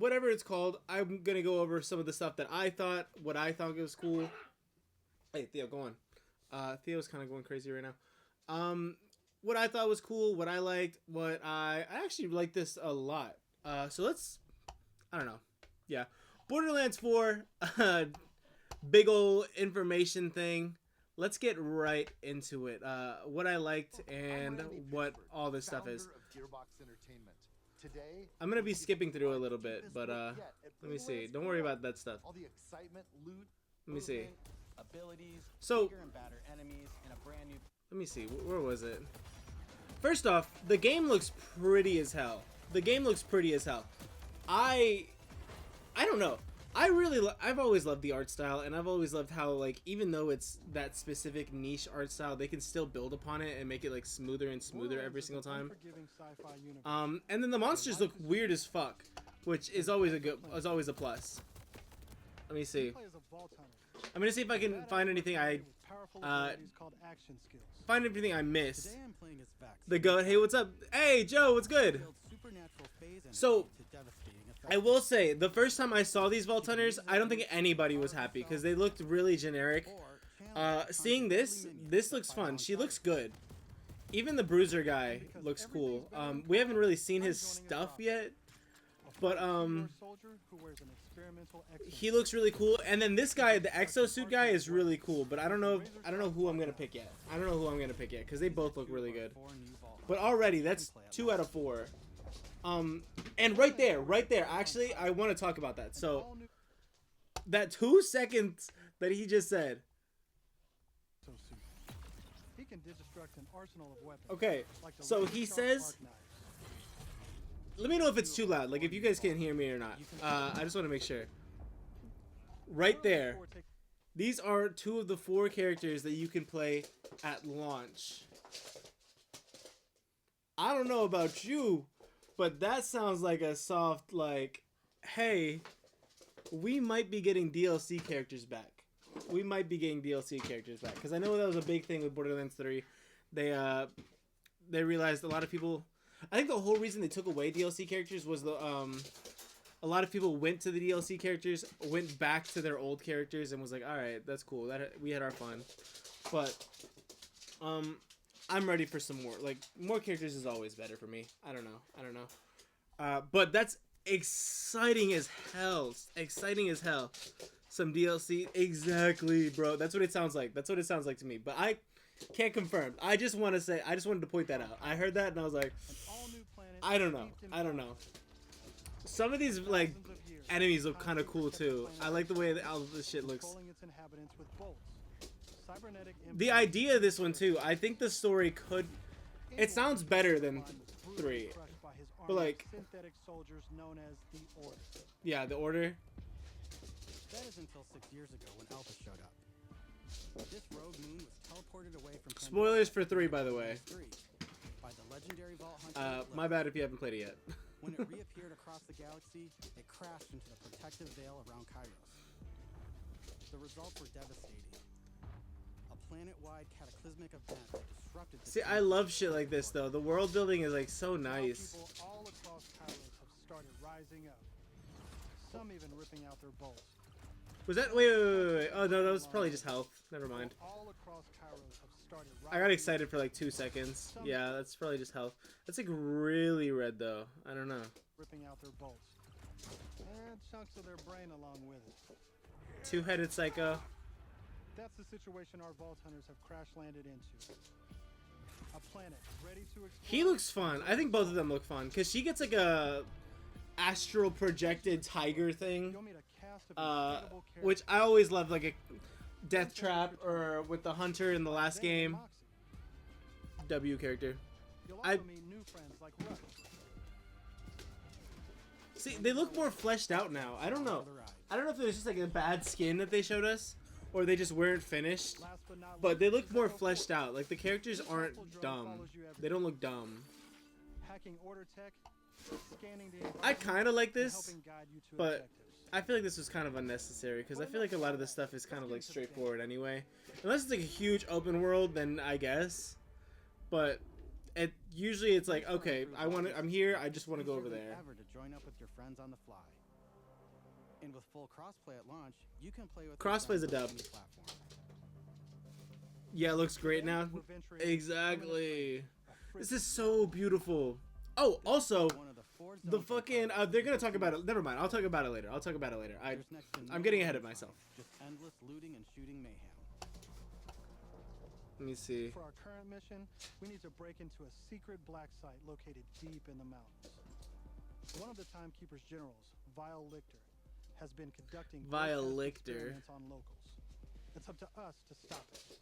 whatever it's called, I'm gonna go over some of the stuff that what I thought was cool. Hey, Theo, go on. Theo's kind of going crazy right now. What I thought was cool, what I liked, I actually like this a lot. So let's, I don't know. Yeah. Borderlands 4, big old information thing. Let's get right into it. What I liked and what all this stuff is. I'm going to be skipping through a little bit, but let me see. Don't worry about that stuff. Let me see. So, let me see. Where was it? First off, the game looks pretty as hell. The game looks pretty as hell. I don't know. I've always loved the art style, and I've always loved how, like, even though it's that specific niche art style, they can still build upon it and make it, like, smoother and smoother every single time. And then the monsters look weird as fuck, which is always a plus. Let me see. I'm gonna see if I can find anything I missed. The goat. Hey, what's up? Hey, Joe, what's good? So, I will say, the first time I saw these Vault Hunters, I don't think anybody was happy because they looked really generic. Seeing this looks fun. She looks good. Even the Bruiser guy looks cool. We haven't really seen his stuff yet, but he looks really cool. And then this guy, the exosuit guy, is really cool. But I don't know who I'm gonna pick yet. I don't know who I'm gonna pick yet because they both look really good. But already, that's 2 out of 4. And right there, actually, I want to talk about that. So, that 2 seconds that he just said. Okay, so he says, let me know if it's too loud, like if you guys can't hear me or not. I just want to make sure. Right there, these are 2 of the 4 characters that you can play at launch. I don't know about you, but that sounds like a soft, like, hey, we might be getting DLC characters back. We might be getting DLC characters back. Because I know that was a big thing with Borderlands 3. They realized a lot of people... I think the whole reason they took away DLC characters was a lot of people went to the DLC characters, went back to their old characters, and was like, alright, that's cool. We had our fun. But, I'm ready for some more. Like, more characters is always better for me. I don't know. But that's exciting as hell. Exciting as hell. Some DLC. Exactly, bro. That's what it sounds like. That's what it sounds like to me. But I can't confirm. I just wanted to point that out. I heard that and I was like, I don't know. Some of these, like, enemies look kind of cool, too. I like the way all this shit looks. The idea of this one too, I think the story could, it sounds better than 3, but like, yeah, the Order. That is until 6 years ago when Alpha showed up. This rogue moon was teleported away from Spoilers for 3, by the way. By the legendary Vault Hunter. My bad if you haven't played it yet. When it reappeared across the galaxy, it crashed into the protective veil around Kairos. The results were devastating. Planet-wide cataclysmic event that disrupted the... See, I love shit like this though. The world building is like so nice. People all across Kairos have started rising up. Some even ripping out their bolts. Was that wait? Oh no, that was probably just health. Never mind. All across Kairos have started I got excited for like 2 seconds. Yeah, that's probably just health. That's like really red though. I don't know. Ripping out their bolts. And chunks of their brain along with it. 2-headed psycho. That's the situation our Vault Hunters have crash landed into. A planet ready to explore. He looks fun. I think both of them look fun because she gets like a astral projected tiger thing, which I always love, like a death trap or with the hunter in the last game. W character. See, they look more fleshed out now. I don't know. I don't know if it was just like a bad skin that they showed us, or they just weren't finished, but they look more fleshed out. Like, the characters aren't dumb. They don't look dumb. I kind of like this, but I feel like this was kind of unnecessary, because I feel like a lot of this stuff is kind of like straightforward anyway. Unless it's like a huge open world, then I guess. But usually it's like, okay, I'm here, I just want to go over there. And with full crossplay at launch, you can play with Crossplay's a dub. any platform. Yeah, it looks great now. Exactly. This is so beautiful. Oh, also, One of the four the zones fucking on they're gonna talk about it. Never mind. I'll talk about it later. There's next to I'm no getting ahead of gunfight, myself. Just endless looting and shooting mayhem. Let me see. For our current mission, we need to break into a secret black site located deep in the mountains. One of the Timekeeper's generals, Vile Lichter, has been conducting Vile grotesque Lichter. experiments on locals. It's up to us to stop it.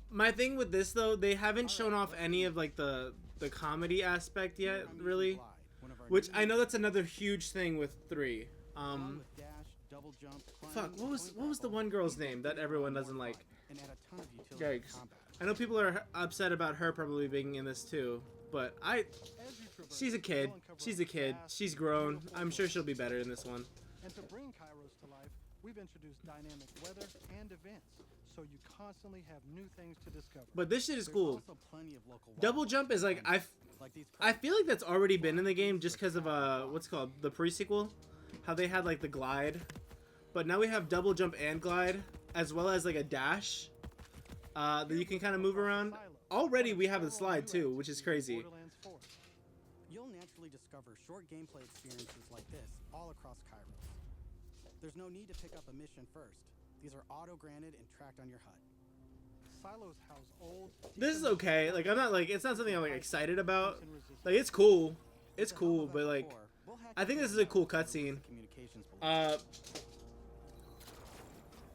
My thing with this though, they haven't shown off any of like the comedy aspect yet, really. Which I know that's another huge thing with 3. With dash, double jump, climb, Fuck, what was point the grapple, one girl's you can name that make everyone it more doesn't like? fun and add a ton of utility to Yikes. combat. I know people are upset about her probably being in this too, but As you traverse, she's a kid. you'll uncover She's a kid. vast, She's grown. beautiful I'm sure world. she'll be better in this one. And to bring Kairos to life, we've introduced dynamic weather and events, so you constantly have new things to discover. But this shit is There's cool. also plenty of local Double wildlife jump is like like these I feel like that's already been in the game just because of what's it called, the pre-sequel, how they had like the glide, but now we have double jump and glide as well as like a dash that you can kind of move around. Already we have the slide too, which is crazy. Borderlands 4. You'll naturally discover short gameplay experiences like this all across Kairos. There's no need to pick up a mission first. These are auto-granted and tracked on your HUD. Silos house old. This is okay. Like I'm not like it's not something I'm like excited about. decommissioned resistance. Like it's cool. It's To help cool, with but that like before, we'll hack I think into this is a cool the cutscene. communications below.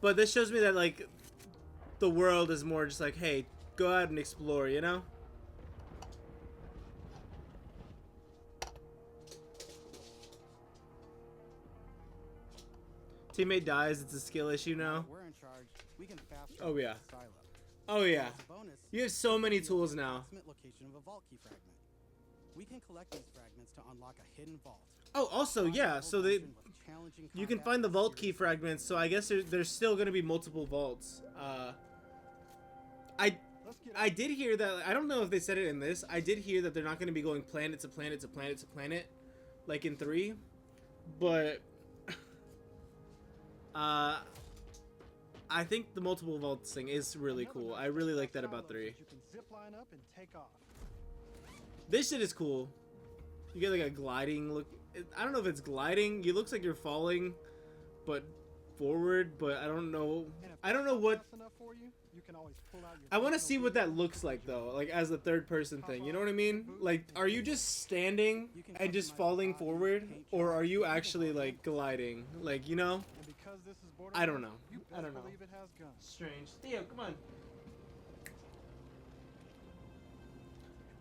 But this shows me that like the world is more just like, hey, go out and explore, you know? Teammate dies, it's a skill issue now. We're in charge. We can fast Oh, yeah. the silo. Oh yeah. As a bonus, You have so many we know tools the now. approximate location of a vault key fragment. We can collect these fragments to unlock a hidden vault. Oh, also, yeah, so they you can find the vault key fragments, so I guess there's still going to be multiple vaults. I did hear that, I don't know if they said it in this, I did hear that they're not going to be going planet to planet to planet to planet, like in 3, but I think the multiple vaults thing is really cool. I really like that about 3. You can zip line up and take off. This shit is cool. You get like a gliding look. I don't know if it's gliding. It looks like you're falling, but forward. But I don't know. And if I don't know that's what. fast enough for you, you can always pull out your I want to personal see what that vehicle looks like to though. Like as a third person thing. You know what I mean? Like, are you just standing and just falling forward, or are you actually like gliding? Like, you know? And because this is I don't know. you I don't best know. believe it has guns. Strange. Theo, come on.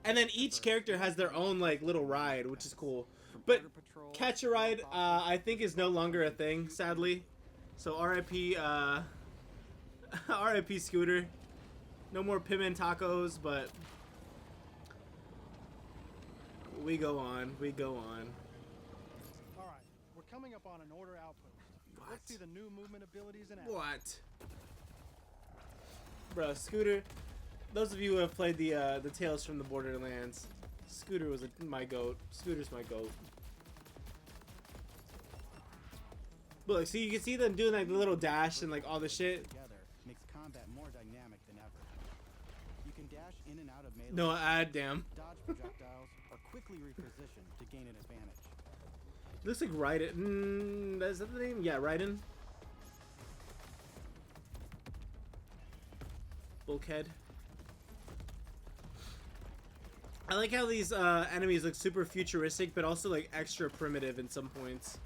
And then each character has their own like little ride, which is cool. But Catch a Ride, I think is no longer a thing, sadly. So R.I.P. R.I.P. Scooter. No more Pimmin Tacos, but we go on. We go on. All right, we're coming up on an order outpost. What? Let's see the new movement abilities in action. What? Bro, Scooter. Those of you who have played the Tales from the Borderlands, Scooter was my goat. Scooter's my goat. But like, see, you can see them doing like the little dash and like all the shit. Together makes combat more dynamic than ever. You can dash in and out of melee, No, damn. dodge projectiles, or quickly reposition to gain an advantage. Looks like Raiden. Is that the name? Yeah, Raiden. Bulkhead. I like how these enemies look super futuristic, but also like extra primitive in some points.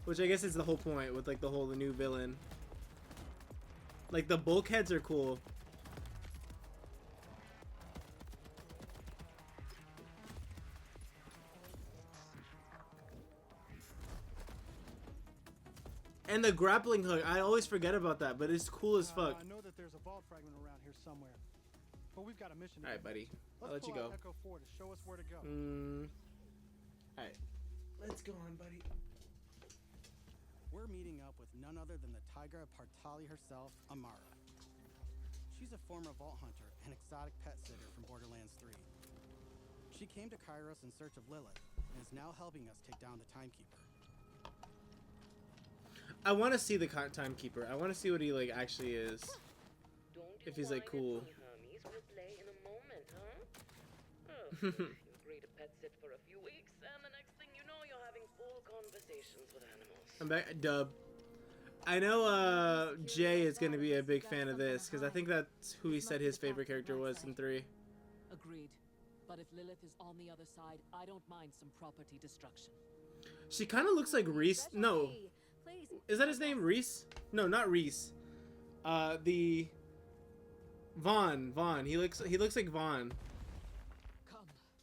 Which I guess is the whole point with like the new villain. Like the bulkheads are cool. And the grappling hook, I always forget about that, but it's cool as fuck. I know that there's a vault fragment around here somewhere, but we've got a mission. to Alright, do. buddy. I'll Let's let you pull go. out Echo 4 to show us where to go. Alright. Let's go on, buddy. We're meeting up with none other than the Tigra Partali herself, Amara. She's a former vault hunter and exotic pet sitter from Borderlands 3. She came to Kairos in search of Lilith and is now helping us take down the Timekeeper. I want to see the timekeeper. I want to see what he like actually is. If he's like cool. We'll play in a moment, huh? Oh, you agree to pet sit for a few weeks, and the next thing you know, you're having full conversations with animals. I'm back. Dub. I know Jay is going to be a big fan of this because I think that's who he said his favorite character was in 3. Agreed. But if Lilith is on the other side, I don't mind some property destruction. She kind of looks like Reese. No. Is that his name? Reese? No, not Reese. The Vaughn. He looks like Vaughn. Come.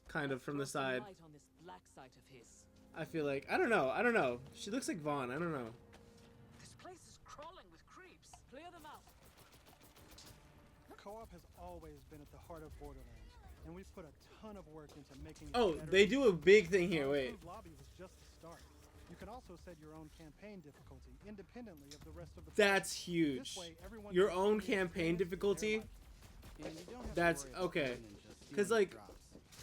Kind of from the side. Light on this black site of his. I feel like I don't know. She looks like Vaughn. I don't know. This place is crawling with creeps. Clear them out. Co-op has always been at the heart of Borderlands, and we've put a ton of work into making it Oh, better. they do a big thing here. Our Wait. improved lobby was just the start. You can also set your own campaign difficulty independently of the rest of the That's This huge. way, everyone Your can own experience campaign their difficulty. life. And you don't have to That's worry about okay. going and just 'Cause, stealing like, drops,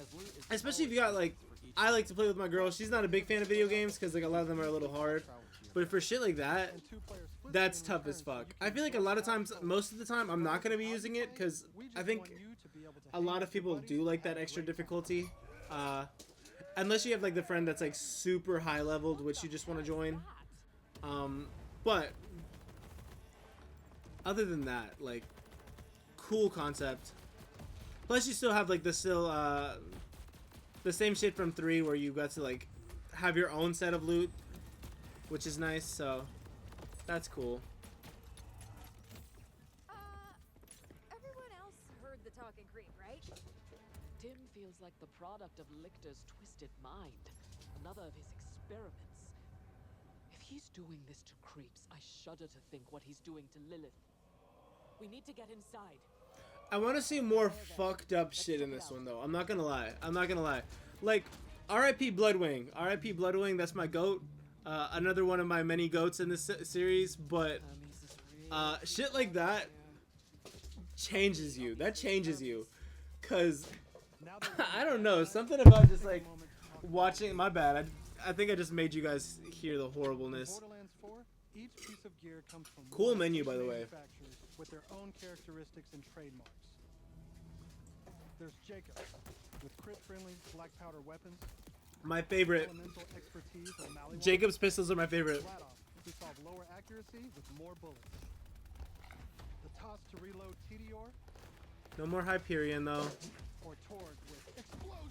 as loot is Especially if you always got like, for each I like to play with my girl. She's not a big fan of video games because like a lot of them are a little hard. travel to your But for shit like that, and 2 players split that's screen in tough as return, so fuck. you I can feel like a enjoy lot of how times, it most of the time, I'm not gonna be using it because We just I think want you to be able to a hang lot with of your people buddies do like and that have a extra great time. difficulty. Unless you have like the friend that's like super high leveled, which you just want to join. But other than that, like, cool concept. Plus, you still have like the same shit from 3 where you got to like have your own set of loot, which is nice. So that's cool. Everyone else heard the talking creep, right? Tim feels like the product of Lichter's twisted mind. Another of his experiments. If he's doing this to creeps, I shudder to think what he's doing to Lilith. We need to get inside. I want to see more fucked up shit in this one, though. I'm not gonna lie. Like, R.I.P. Bloodwing. R.I.P. Bloodwing, that's my goat. Another one of my many goats in this series, but shit like that changes you. That changes you. Because, Now that I don't know, something about just like moment to talk about watching, my bad. I think I just made you guys hear the horribleness. Borderlands 4, each piece of gear comes from Cool one menu, each by the way. manufacturers with their own characteristics and trademarks. There's Jacob with crit-friendly black powder weapons, My favorite. elemental expertise of Mallywall, Jacob's pistols are my favorite. Flat-off to solve lower accuracy with more bullets. The toss to reload Tedior, No more Hyperion, though. or Torg with explosion.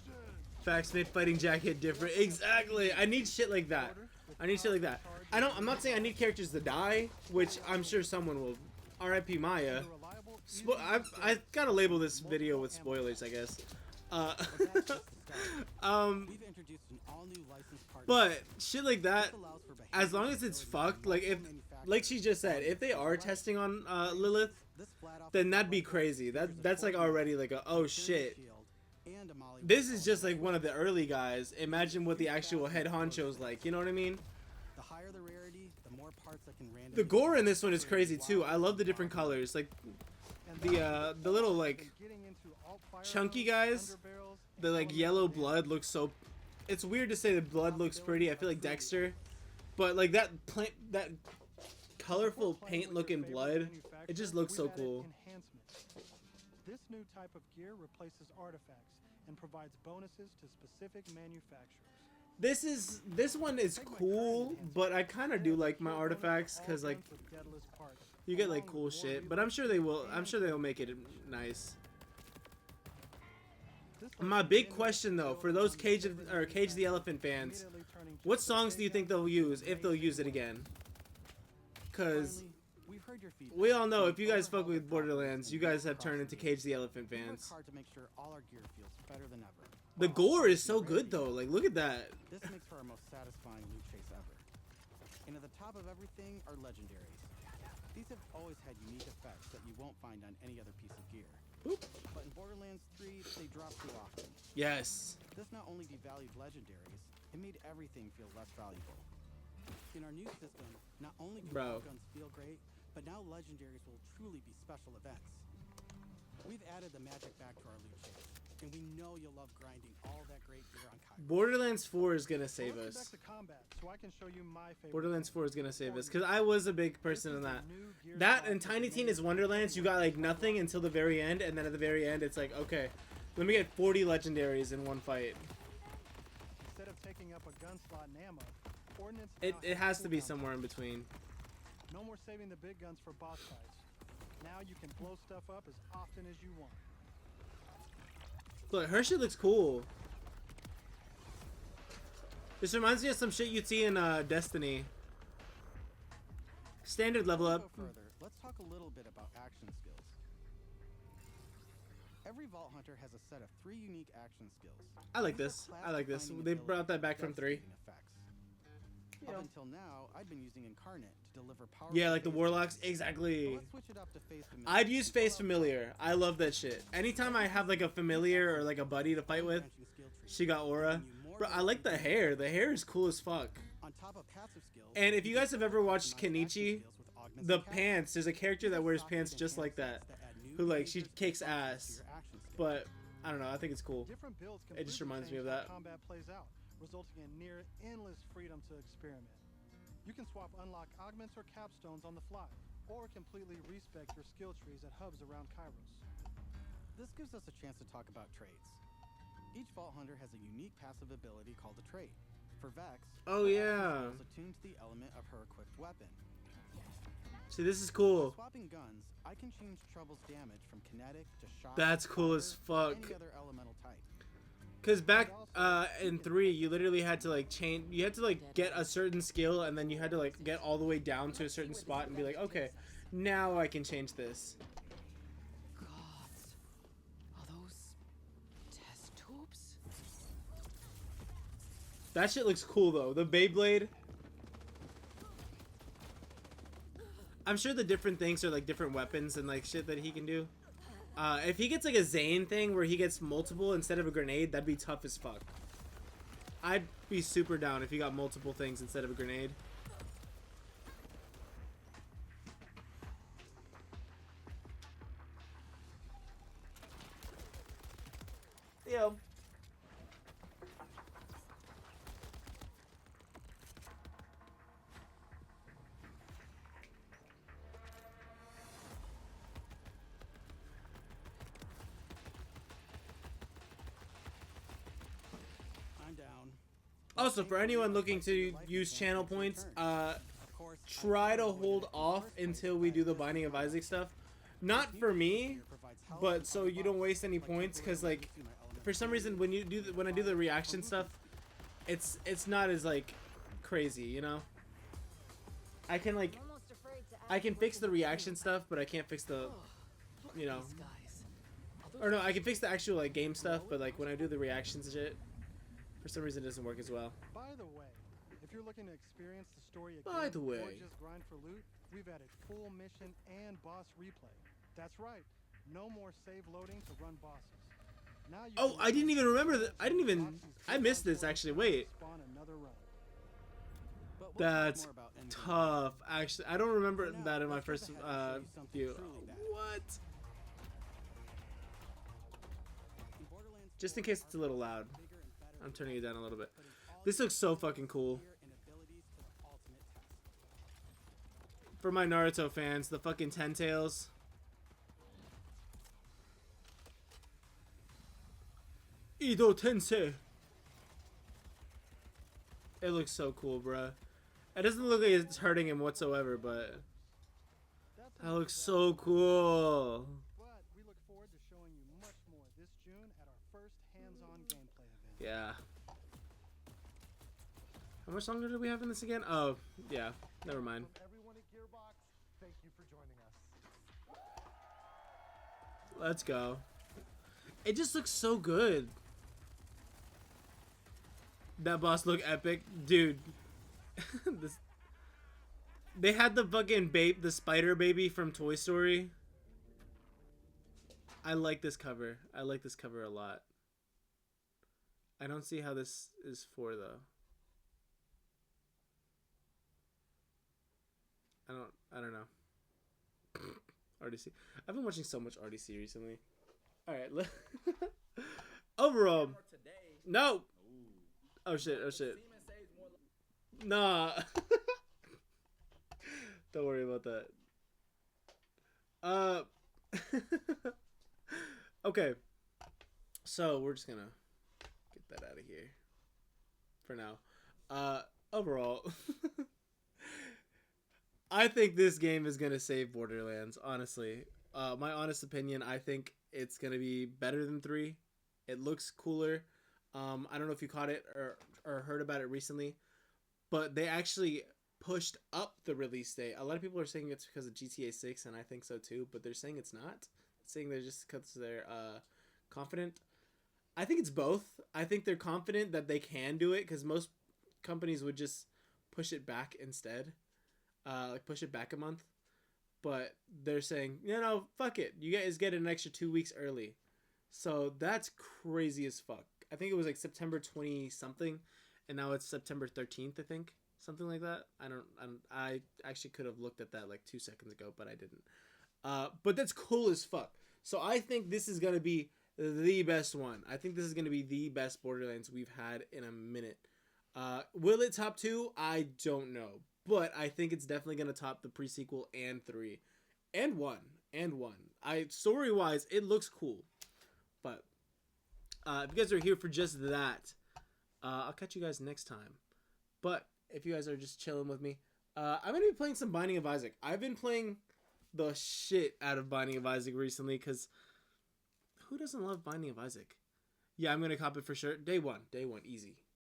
Facts made fighting Jack hit different. Exactly. I need shit like that. I need shit like that. I'm not saying I need characters to die, which I'm sure someone will. R.I.P. Maya. The reliable, I gotta label this video with spoilers, I guess. But that's just the start. We've introduced an all-new licensed partner. But shit like that, This allows for as long behavioral as it's stability fucked, like if, multiple manufacturers. like she just said, if they are testing on Lilith, This flat-off then that'd be features a crazy. That's like torque already like a oh shield shit. and a Molly This Wall is just like power. one of the early guys. Imagine what the actual head honcho's like. You know what I mean? The higher the rarity, the more parts that can randomly. The gore in this one is crazy too. I love the different colors. Like the little like Getting into alt chunky firearms, guys, underbarrels, the like and yellow elemental blood looks so. It's weird to say the blood looks pretty. I feel like Dexter, but like that colorful paint looking blood, it just looks so cool. This new type of gear replaces artifacts and provides bonuses to specific manufacturers. This one is cool, but I kind of do like my artifacts because like you get like cool shit. But I'm sure they will. I'm sure they'll make it nice. My big question though, for those Cage the Elephant fans, what songs do you think they'll use if they'll use it again? Cause We've heard your feedback. we all know if you guys fuck with Borderlands, you guys have turned into Cage the Elephant We work fans. hard to make sure all our gear feels better than ever. The gore is so good though. Like look at that. This makes for our most satisfying loot chase ever. And at the top of everything are legendaries. These have always had unique effects that you won't find on any other piece of gear. Oop. But in Borderlands 3, they drop too often. Yes. This not only devalued legendaries, it made everything feel less valuable. In our new system, not only do Bro. guns feel great, but now legendaries will truly be special events. We've added the magic back to our loot chase, and we know you'll love grinding all that great gear on Kairos. Borderlands 4 is gonna So save let's get us. back to combat, so I can show you my favorite. Borderlands thing. 4 is gonna save us, because I was a big person in that. That and Tiny Tina's Wonderlands, you got like nothing until the very end, and then at the very end, it's like, okay, let me get 40 legendaries in one fight. Instead of taking up a gun slot and ammo, Ordnance It now has to be cooldown somewhere in times. between. No more saving the big guns for boss fights. Now you can blow stuff up as often as you want. Look, her shit looks cool. This reminds me of some shit you'd see in Destiny. Standard level Before we up. go further, let's talk a little bit about action skills. Every Vault Hunter has a set of 3 unique action skills. I like These are this. I like this. class-defining They brought that back from abilities 3. with devastating effects. You know. Up until now, I'd been using Incarnate to deliver power. Yeah, like the Warlocks. Exactly. Let's switch it up to Face Familiar. I'd use Face Familiar. I love that shit. Anytime I have like a familiar or like a buddy to fight with, she got aura. Bro, I like the hair. The hair is cool as fuck. On top of passive skills, And if you guys have ever watched customize action Kenichi, skills with augments the and casts. pants, there's a character that wears pants Socket just and like that. handsets that add new Who like, she features and kicks functions to ass. your action skills. But, I don't know, I think it's cool. Different builds It just completely reminds me of change how that. combat plays out, resulting in near endless freedom to experiment. You can swap unlock augments or capstones on the fly, or completely respec your skill trees at hubs around Kairos. This gives us a chance to talk about traits. Each Vault Hunter has a unique passive ability called a trait. For Vex, Oh, her yeah. action skill is attuned to the element of her equipped weapon. See, this is By cool. swapping guns, I can change Trouble's damage from kinetic to shock. That's cool as fire, or fuck. Any other elemental type. Because back in 3, you literally had to like change, you had to like get a certain skill, and then you had to like get all the way down to a certain spot and be like, okay, now I can change this. Gods. Are those test tubes? That shit looks cool though. The Beyblade. I'm sure the different things are like different weapons and like shit that he can do. If he gets like a Zane thing where he gets multiple instead of a grenade, that'd be tough as fuck. I'd be super down if he got multiple things instead of a grenade. Yo. I'm down. Also, for anyone looking to use channel points, Of course, try to hold off until we do the Binding of Isaac stuff. Not for me, but so you don't waste any points, because like for some reason when I do the reaction stuff, it's not as like crazy, you know. I can like Almost afraid to I ask can what fix to the do. reaction stuff, but I can't fix the, you know, These guys. or no, I can fix the actual like game stuff, but like when I do the reactions and shit, for some reason it doesn't work as well. By the way, if you're looking to experience the story again By the or way. just grind for loot, we've added full mission and boss replay. That's right, no more save loading to run bosses. Now you Oh, can I didn't even remember that. replace I didn't even. Roxy's I missed cooldown this for actually. and Wait, spawn another run. But we'll talk that's more about endgame tough. Actually, I don't remember For now, that in my let's first jump ahead and show you something view. truly bad. What? In Borderlands Just in 4, case it's a little loud, bigger and better I'm turning it down a little bit. putting all This your looks so skills, fucking cool. gear, and abilities to the ultimate test. For my Naruto fans, the fucking Ten Tails. Ido Tensei. It looks so cool, bruh. It doesn't look like it's hurting him whatsoever, but That's that looks so cool. But we look forward to showing you much more this June at our first hands-on gameplay event. Yeah. How much longer do we have in this again? Oh, yeah. Never mind. From everyone at Gearbox, thank you for joining us. Let's go. It just looks so good. That boss look epic, dude. This. They had the fucking the spider baby from Toy Story. I like this cover. I like this cover a lot. I don't see how this is for though. I don't know. RDC. I've been watching so much RDC recently. All right. overall, no. Oh shit! Oh shit! Nah. Don't worry about that. Okay. So we're just gonna get that out of here for now. Overall, I think this game is gonna save Borderlands. Honestly, my honest opinion, I think it's gonna be better than 3. It looks cooler. I don't know if you caught it or heard about it recently, but they actually pushed up the release date. A lot of people are saying it's because of GTA 6, and I think so too, but they're saying it's not. Saying they're just because they're confident. I think it's both. I think they're confident that they can do it because most companies would just push it back instead. Like push it back a month. But they're saying, fuck it. You guys get an extra 2 weeks early. So that's crazy as fuck. I think it was like September 20 something, and now it's September 13th, I think. Something like that. I actually could have looked at that like 2 seconds ago, but I didn't. But that's cool as fuck. So I think this is going to be the best one. I think this is going to be the best Borderlands we've had in a minute. Will it top 2? I don't know. But I think it's definitely going to top the pre-sequel and 3. And 1. Story-wise, it looks cool. But if you guys are here for just that, I'll catch you guys next time. But if you guys are just chilling with me, I'm going to be playing some Binding of Isaac. I've been playing the shit out of Binding of Isaac recently because who doesn't love Binding of Isaac? Yeah, I'm going to cop it for sure. Day one, easy.